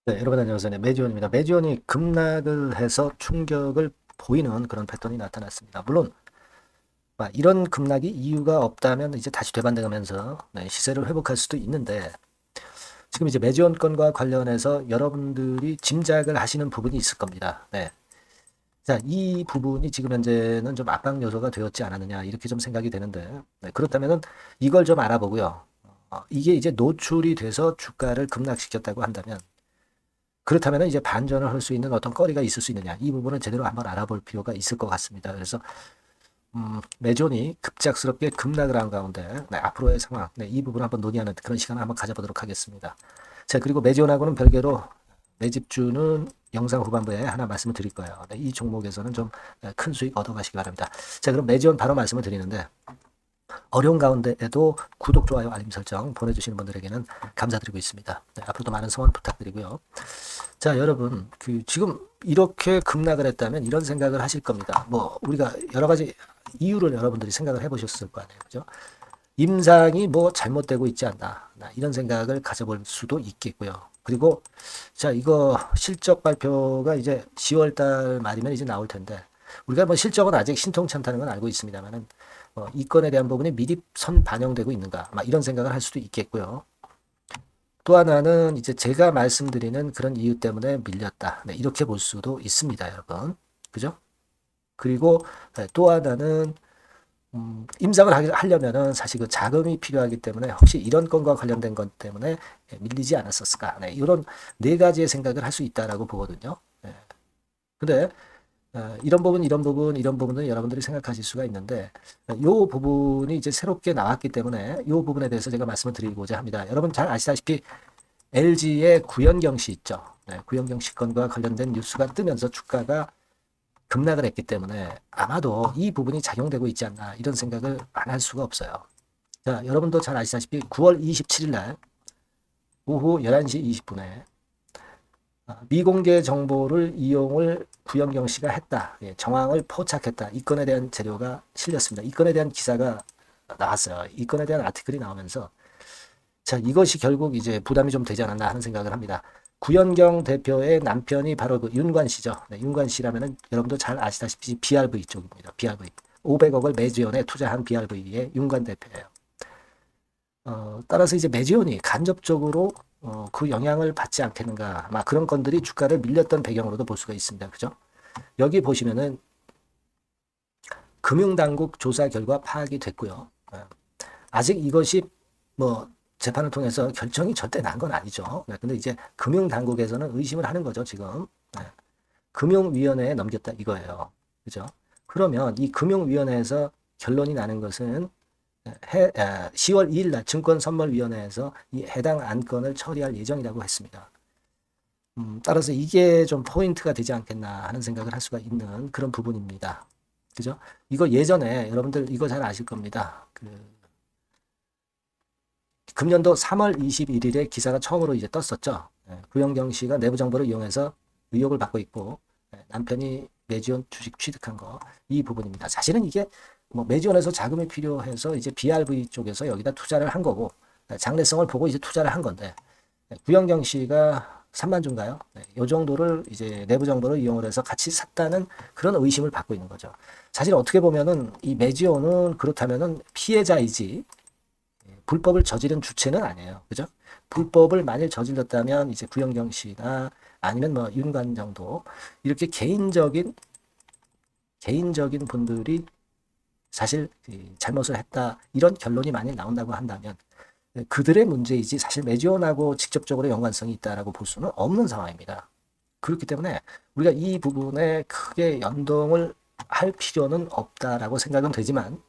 네, 여러분 안녕하세요. 네, 매지원입니다. 매지원이 급락을 해서 충격을 보이는 그런 패턴이 나타났습니다. 물론 이런 급락이 이유가 없다면 이제 다시 되반등하면서 시세를 회복할 수도 있는데 지금 이제 매지원 건과 관련해서 여러분들이 짐작을 하시는 부분이 있을 겁니다. 네. 자, 이 부분이 지금 현재는 좀 압박 요소가 되었지 않았느냐 이렇게 좀 생각이 되는데 그렇다면은 이걸 좀 알아보고요. 이게 이제 노출이 돼서 주가를 급락시켰다고 한다면 그렇다면 이제 반전을 할 수 있는 어떤 거리가 있을 수 있느냐 이 부분은 제대로 한번 알아볼 필요가 있을 것 같습니다. 그래서 매존이 급작스럽게 급락을 한 가운데 앞으로의 상황 이 부분을 한번 논의하는 그런 시간을 한번 가져보도록 하겠습니다. 자, 그리고 매존하고는 별개로 매집주는 영상 후반부에 하나 말씀을 드릴 거예요. 이 종목에서는 좀 큰 수익 얻어가시기 바랍니다. 자, 그럼 매존 바로 말씀을 드리는데 어려운 가운데에도 구독, 좋아요, 알림 설정 보내주시는 분들에게는 감사드리고 있습니다. 앞으로도 많은 성원 부탁드리고요. 자, 여러분, 지금 이렇게 급락을 했다면 이런 생각을 하실 겁니다. 우리가 여러 가지 이유를 여러분들이 생각을 해보셨을 거 아니에요. 그죠? 임상이 잘못되고 있지 않나. 이런 생각을 가져볼 수도 있겠고요. 그리고, 자, 이거 실적 발표가 이제 10월 달 말이면 이제 나올 텐데, 우리가 실적은 아직 신통치않다는 건 알고 있습니다만은, 이 건에 대한 부분이 미리 선 반영되고 있는가. 이런 생각을 할 수도 있겠고요. 또 하나는 이제 제가 말씀드리는 그런 이유 때문에 밀렸다. 이렇게 볼 수도 있습니다, 여러분. 그죠? 그리고 또 하나는 임상을 하려면은 사실 그 자금이 필요하기 때문에 혹시 이런 건과 관련된 것 때문에 밀리지 않았었을까? 이런 네 가지의 생각을 할 수 있다라고 보거든요. 근데 이런 부분은 여러분들이 생각하실 수가 있는데 이 부분이 이제 새롭게 나왔기 때문에 이 부분에 대해서 제가 말씀을 드리고자 합니다. 여러분 잘 아시다시피 LG의 구현경 씨 있죠. 구현경 씨 건과 관련된 뉴스가 뜨면서 주가가 급락을 했기 때문에 아마도 이 부분이 작용되고 있지 않나 이런 생각을 안 할 수가 없어요. 자, 여러분도 잘 아시다시피 9월 27일 날 오후 11시 20분에 미공개 정보를 이용을 구현경 씨가 했다. 정황을 포착했다. 이 건에 대한 재료가 실렸습니다. 이 건에 대한 기사가 나왔어요. 이 건에 대한 아티클이 나오면서 자, 이것이 결국 이제 부담이 좀 되지 않았나 하는 생각을 합니다. 구현경 대표의 남편이 바로 그 윤관 씨죠. 윤관 씨라면은 여러분도 잘 아시다시피 BRV 쪽입니다. BRV. 500억을 매지원에 투자한 BRV의 윤관 대표예요. 따라서 이제 매지원이 간접적으로 그 영향을 받지 않겠는가. 그런 건들이 주가를 밀렸던 배경으로도 볼 수가 있습니다. 그죠? 여기 보시면은 금융당국 조사 결과 파악이 됐고요. 아직 이것이 재판을 통해서 결정이 절대 난 건 아니죠. 근데 이제 금융당국에서는 의심을 하는 거죠, 지금. 금융위원회에 넘겼다 이거예요. 그죠? 그러면 이 금융위원회에서 결론이 나는 것은 10월 2일 날 증권선물위원회에서 이 해당 안건을 처리할 예정이라고 했습니다. 따라서 이게 좀 포인트가 되지 않겠나 하는 생각을 할 수가 있는 그런 부분입니다. 그죠? 이거 예전에 여러분들 이거 잘 아실 겁니다. 금년도 3월 21일에 기사가 처음으로 이제 떴었죠. 구현경 씨가 내부 정보를 이용해서 의혹을 받고 있고 남편이 매지원 주식 취득한 거 이 부분입니다. 사실은 이게 매지원에서 자금이 필요해서 이제 BRV 쪽에서 여기다 투자를 한 거고 장래성을 보고 이제 투자를 한 건데 구현경 씨가 3만 주인가요? 이 정도를 이제 내부 정보를 이용을 해서 같이 샀다는 그런 의심을 받고 있는 거죠. 사실 어떻게 보면은 이 매지원은 그렇다면은 피해자이지 불법을 저지른 주체는 아니에요. 그죠? 불법을 만일 저질렀다면 이제 구현경 씨나 아니면 윤관 정도 이렇게 개인적인 분들이 사실 잘못을 했다 이런 결론이 만일 나온다고 한다면 그들의 문제이지 사실 매지원하고 직접적으로 연관성이 있다라고 볼 수는 없는 상황입니다. 그렇기 때문에 우리가 이 부분에 크게 연동을 할 필요는 없다라고 생각은 되지만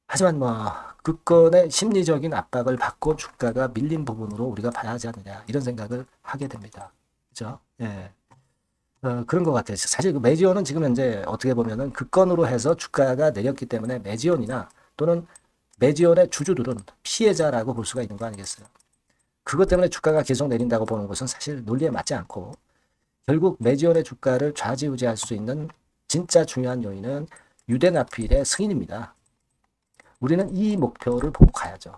하지만 그 건의 심리적인 압박을 받고 주가가 밀린 부분으로 우리가 봐야 하지 않느냐 이런 생각을 하게 됩니다. 그죠? 예. 그런 것 같아요. 사실 그 매지온은 지금 현재 어떻게 보면은 그 건으로 해서 주가가 내렸기 때문에 매지온이나 또는 매지온의 주주들은 피해자라고 볼 수가 있는 거 아니겠어요? 그것 때문에 주가가 계속 내린다고 보는 것은 사실 논리에 맞지 않고 결국 매지온의 주가를 좌지우지할 수 있는 진짜 중요한 요인은 유대나필의 승인입니다. 우리는 이 목표를 보고 가야죠.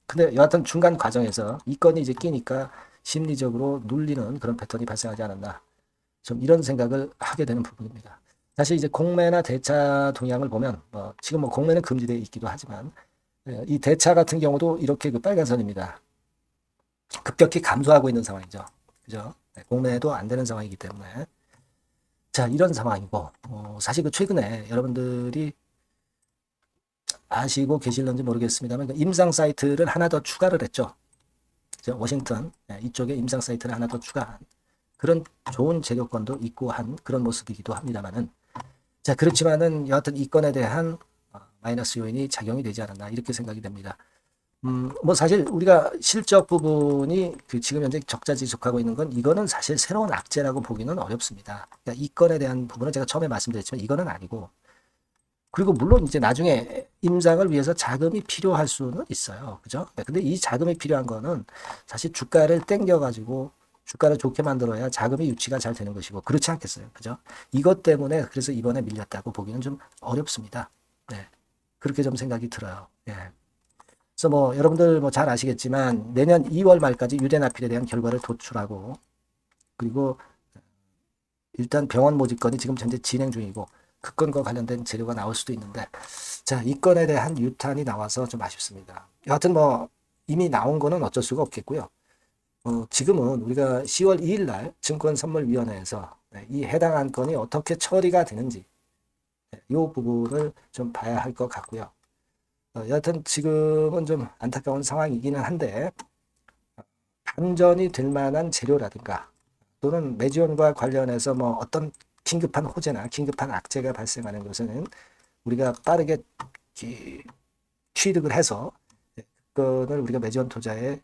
근데 여하튼 중간 과정에서 이 건이 이제 끼니까 심리적으로 눌리는 그런 패턴이 발생하지 않았나. 좀 이런 생각을 하게 되는 부분입니다. 사실 이제 공매나 대차 동향을 보면 지금 뭐 공매는 금지되어 있기도 하지만 이 대차 같은 경우도 이렇게 그 빨간 선입니다. 급격히 감소하고 있는 상황이죠. 그죠? 공매도 안 되는 상황이기 때문에 자 이런 상황이고 사실 그 최근에 여러분들이 아시고 계실런지 모르겠습니다만 그 임상 사이트를 하나 더 추가를 했죠. 그죠? 워싱턴 이쪽에 임상 사이트를 하나 더 추가한 그런 좋은 재료권도 있고 한 그런 모습이기도 합니다만은 자 그렇지만은 여하튼 이 건에 대한 마이너스 요인이 작용이 되지 않았나 이렇게 생각이 됩니다. 뭐 사실 우리가 실적 부분이 그 지금 현재 적자 지속하고 있는 건 이거는 사실 새로운 악재라고 보기는 어렵습니다. 그러니까 이 건에 대한 부분은 제가 처음에 말씀드렸지만 이거는 아니고 그리고 물론 이제 나중에 임상을 위해서 자금이 필요할 수는 있어요. 그죠? 근데 이 자금이 필요한 거는 사실 주가를 땡겨가지고 주가를 좋게 만들어야 자금이 유치가 잘 되는 것이고 그렇지 않겠어요. 그죠? 이것 때문에 그래서 이번에 밀렸다고 보기는 좀 어렵습니다. 네. 그렇게 좀 생각이 들어요. 예. 그래서 뭐 여러분들 뭐 잘 아시겠지만 내년 2월 말까지 유대나필에 대한 결과를 도출하고 그리고 일단 병원 모집건이 지금 현재 진행 중이고 그 건과 관련된 재료가 나올 수도 있는데 자, 이 건에 대한 유탄이 나와서 좀 아쉽습니다. 여하튼 뭐 이미 나온 거는 어쩔 수가 없겠고요. 지금은 우리가 10월 2일 날 증권선물위원회에서 이 해당 안건이 어떻게 처리가 되는지 이 부분을 좀 봐야 할 것 같고요. 여하튼 지금은 좀 안타까운 상황이기는 한데 반전이 될 만한 재료라든가 또는 매지원과 관련해서 뭐 어떤 긴급한 호재나 긴급한 악재가 발생하는 것은 우리가 빠르게 취득을 해서 그거를 우리가 매지원 투자에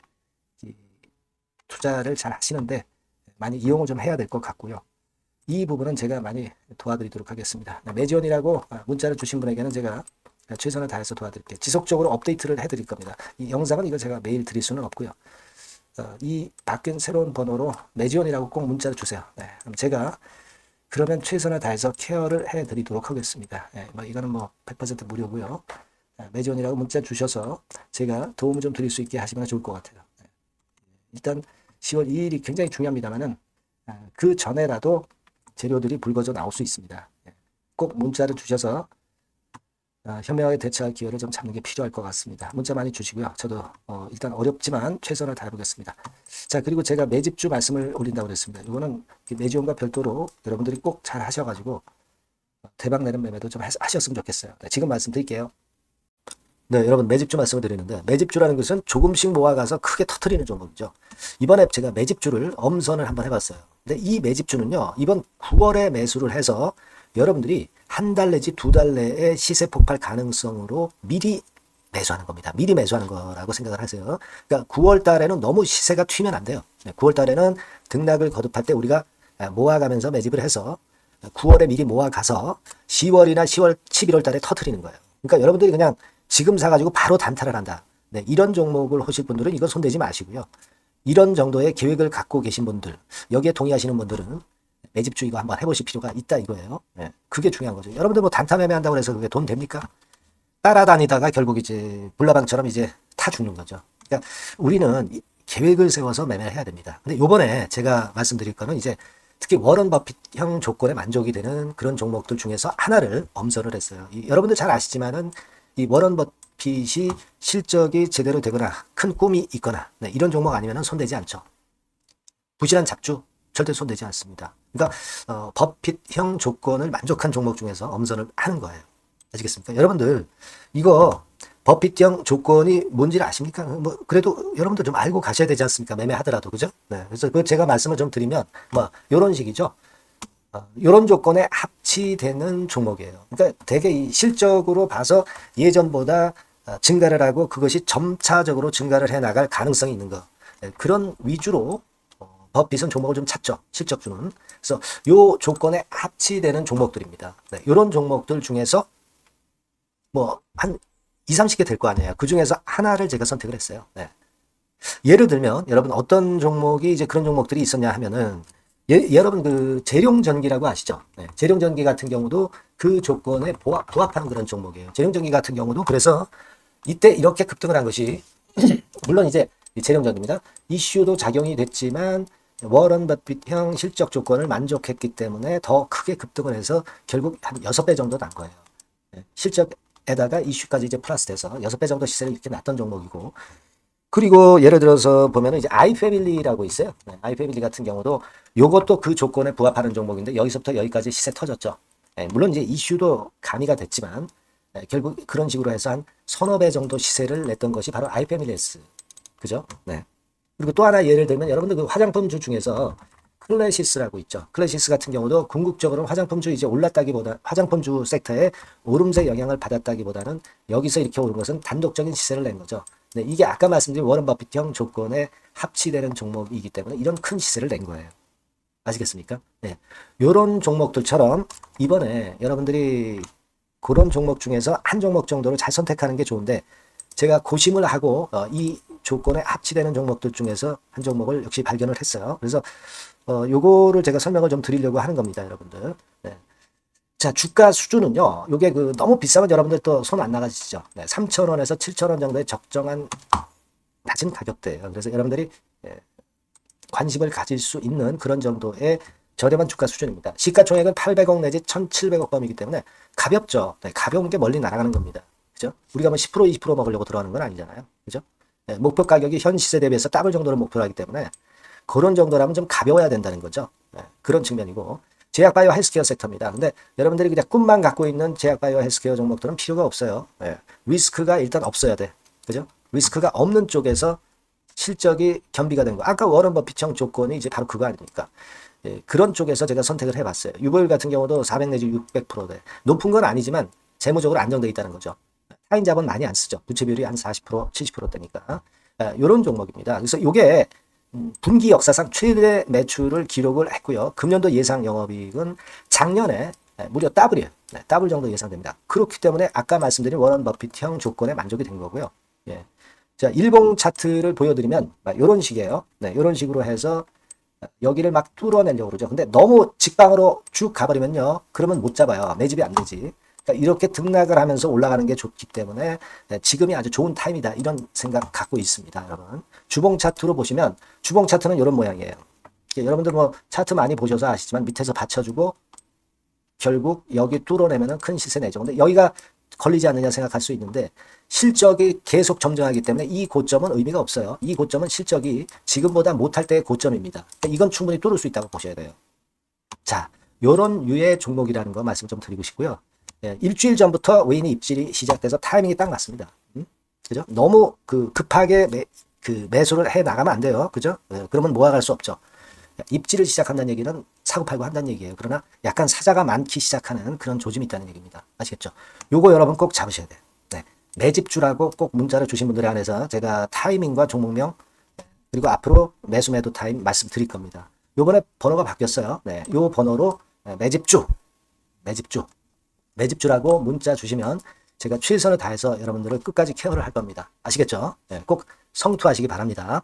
투자를 잘 하시는데 많이 이용을 좀 해야 될 것 같고요. 이 부분은 제가 많이 도와드리도록 하겠습니다. 매지원이라고 문자를 주신 분에게는 제가 최선을 다해서 도와드릴게요. 지속적으로 업데이트를 해드릴 겁니다. 이 영상은 이거 제가 매일 드릴 수는 없고요. 이 바뀐 새로운 번호로 매지원이라고 꼭 문자를 주세요. 네, 그럼 제가 그러면 최선을 다해서 케어를 해드리도록 하겠습니다. 네, 뭐 이거는 뭐 100% 무료고요. 매지원이라고 문자 주셔서 제가 도움을 좀 드릴 수 있게 하시면 좋을 것 같아요. 네. 일단 10월 2일이 굉장히 중요합니다만은 그 전에라도 재료들이 불거져 나올 수 있습니다. 네. 꼭 문자를 주셔서 현명하게 대처할 기회를 좀 잡는 게 필요할 것 같습니다. 문자 많이 주시고요. 저도 일단 어렵지만 최선을 다해보겠습니다. 자 그리고 제가 매집주 말씀을 올린다고 그랬습니다. 이거는 매지원과 별도로 여러분들이 꼭 잘 하셔가지고 대박 내는 매매도 좀 하셨으면 좋겠어요. 네, 지금 말씀드릴게요. 네, 여러분 매집주 말씀을 드리는데 매집주라는 것은 조금씩 모아가서 크게 터트리는 종목이죠. 이번에 제가 매집주를 엄선을 한번 해봤어요. 근데 이 매집주는요. 이번 9월에 매수를 해서 여러분들이 한 달 내지 두 달 내에 시세 폭발 가능성으로 미리 매수하는 겁니다. 미리 매수하는 거라고 생각을 하세요. 그러니까 9월 달에는 너무 시세가 튀면 안 돼요. 9월 달에는 등락을 거듭할 때 우리가 모아가면서 매집을 해서 9월에 미리 모아가서 10월이나 10월, 11월 달에 터트리는 거예요. 그러니까 여러분들이 그냥 지금 사가지고 바로 단타를 한다. 네, 이런 종목을 하실 분들은 이건 손대지 마시고요. 이런 정도의 계획을 갖고 계신 분들, 여기에 동의하시는 분들은 매집주 이거 한번 해보실 필요가 있다 이거예요. 네, 그게 중요한 거죠. 여러분들 뭐 단타 매매한다고 해서 그게 돈 됩니까? 따라다니다가 결국 이제 불나방처럼 이제 타 죽는 거죠. 그러니까 우리는 계획을 세워서 매매를 해야 됩니다. 근데 요번에 제가 말씀드릴 거는 이제 특히 워런 버핏형 조건에 만족이 되는 그런 종목들 중에서 하나를 엄선을 했어요. 여러분들 잘 아시지만은 이 워런 버핏이 실적이 제대로 되거나 큰 꿈이 있거나 네, 이런 종목 아니면 손대지 않죠. 부실한 잡주 절대 손대지 않습니다. 그러니까 버핏형 조건을 만족한 종목 중에서 엄선을 하는 거예요. 아시겠습니까? 여러분들 이거 버핏형 조건이 뭔지를 아십니까? 뭐 그래도 여러분들 좀 알고 가셔야 되지 않습니까? 매매하더라도 그죠? 네. 그래서 그 제가 말씀을 좀 드리면 뭐 이런 식이죠. 이런 조건에 합치되는 종목이에요. 그러니까 되게 이 실적으로 봐서 예전보다 증가를 하고 그것이 점차적으로 증가를 해 나갈 가능성이 있는 거. 네. 그런 위주로 버핏은 종목을 좀 찾죠. 실적주는. 그래서 요 조건에 합치되는 종목들입니다. 네. 이런 종목들 중에서 뭐 한 2, 30개 될 거 아니에요. 그 중에서 하나를 제가 선택을 했어요. 네. 예를 들면 여러분 어떤 종목이 이제 그런 종목들이 있었냐 하면은 여러분 그 재룡전기라고 아시죠? 네. 재룡전기 같은 경우도 그 조건에 부합하는 그런 종목이에요. 재룡전기 같은 경우도 그래서 이때 이렇게 급등을 한 것이 물론 이제 이 재량적입니다. 이슈도 작용이 됐지만 워런 버핏형 실적 조건을 만족했기 때문에 더 크게 급등을 해서 결국 한 6배 정도 난 거예요. 실적에다가 이슈까지 이제 플러스 돼서 6배 정도 시세를 이렇게 났던 종목이고, 그리고 예를 들어서 보면은 이제 아이패밀리라고 있어요. 아이패밀리 같은 경우도 요것도 그 조건에 부합하는 종목인데 여기서부터 여기까지 시세 터졌죠. 물론 이제 이슈도 가미가 됐지만 결국 그런 식으로 해서 한 서너 배 정도 시세를 냈던 것이 바로 아이패밀리스. 그죠? 네. 그리고 또 하나 예를 들면 여러분들 그 화장품주 중에서 클래시스라고 있죠. 클래시스 같은 경우도 궁극적으로 화장품주 이제 올랐다기보다 화장품주 섹터에 오름세 영향을 받았다기보다는 여기서 이렇게 오른 것은 단독적인 시세를 낸 거죠. 네, 이게 아까 말씀드린 워런 버핏형 조건에 합치되는 종목이기 때문에 이런 큰 시세를 낸 거예요. 아시겠습니까? 네. 요런 종목들처럼 이번에 여러분들이 그런 종목 중에서 한 종목 정도를 잘 선택하는 게 좋은데, 제가 고심을 하고 이 조건에 합치되는 종목들 중에서 한 종목을 역시 발견을 했어요. 그래서 요거를 제가 설명을 좀 드리려고 하는 겁니다, 여러분들. 네. 자, 주가 수준은요, 요게 그 너무 비싸면 여러분들 또 손 안 나가시죠. 네, 3,000원에서 7,000원 정도의 적정한 낮은 가격대예요. 그래서 여러분들이 관심을 가질 수 있는 그런 정도의 저렴한 주가 수준입니다. 시가총액은 800억 내지 1,700억 범이기 때문에 가볍죠. 네, 가벼운 게 멀리 날아가는 겁니다. 그죠? 우리가 뭐 10% 20% 먹으려고 들어가는 건 아니잖아요. 그죠? 네, 목표 가격이 현 시세 대비해서 더블 정도를 목표로 하기 때문에 그런 정도라면 좀 가벼워야 된다는 거죠. 네, 그런 측면이고, 제약바이오 헬스케어 섹터입니다. 근데 여러분들이 그냥 꿈만 갖고 있는 제약바이오 헬스케어 종목들은 필요가 없어요. 네, 리스크가 일단 없어야 돼. 그죠? 리스크가 없는 쪽에서 실적이 겸비가 된 거. 아까 워런 버핏형 조건이 이제 바로 그거 아닙니까? 예, 그런 쪽에서 제가 선택을 해봤어요. 유보율 같은 경우도 400 내지 600%대. 높은 건 아니지만 재무적으로 안정되어 있다는 거죠. 타인 자본 많이 안 쓰죠. 부채 비율이 한 40%, 70%대니까. 이런 종목입니다. 그래서 이게 분기 역사상 최대 매출을 기록을 했고요. 금년도 예상 영업이익은 작년에 무려 더블이에요. 네, 더블 정도 예상됩니다. 그렇기 때문에 아까 말씀드린 워런 버핏형 조건에 만족이 된 거고요. 예. 자, 일봉 차트를 보여드리면 이런 식이에요. 네, 이런 식으로 해서 여기를 막 뚫어내려고 그러죠. 근데 너무 직방으로 쭉 가버리면요, 그러면 못 잡아요. 매집이 안 되지. 그러니까 이렇게 등락을 하면서 올라가는 게 좋기 때문에 지금이 아주 좋은 타임이다, 이런 생각 갖고 있습니다, 여러분. 주봉 차트로 보시면 주봉 차트는 이런 모양이에요. 여러분들 뭐 차트 많이 보셔서 아시지만 밑에서 받쳐주고 결국 여기 뚫어내면은 큰 시세 내죠. 근데 여기가 걸리지 않느냐 생각할 수 있는데 실적이 계속 점증하기 때문에 이 고점은 의미가 없어요. 이 고점은 실적이 지금보다 못할 때의 고점입니다. 그러니까 이건 충분히 뚫을 수 있다고 보셔야 돼요. 자, 요런 유의 종목이라는 거 말씀 좀 드리고 싶고요. 예, 일주일 전부터 외인의 입질이 시작돼서 타이밍이 딱 맞습니다. 그죠? 너무 급하게 매수를 해 나가면 안 돼요. 그죠? 예, 그러면 모아갈 수 없죠. 입지를 시작한다는 얘기는 사고 팔고 한다는 얘기예요. 그러나 약간 사자가 많기 시작하는 그런 조짐이 있다는 얘기입니다. 아시겠죠? 요거 여러분 꼭 잡으셔야 돼요. 네. 매집주라고 꼭 문자를 주신 분들에 한해서 제가 타이밍과 종목명 그리고 앞으로 매수 매도 타임 말씀드릴 겁니다. 요번에 번호가 바뀌었어요. 네. 요 번호로 매집주라고 문자 주시면 제가 최선을 다해서 여러분들을 끝까지 케어를 할 겁니다. 아시겠죠? 네. 꼭 성투하시기 바랍니다.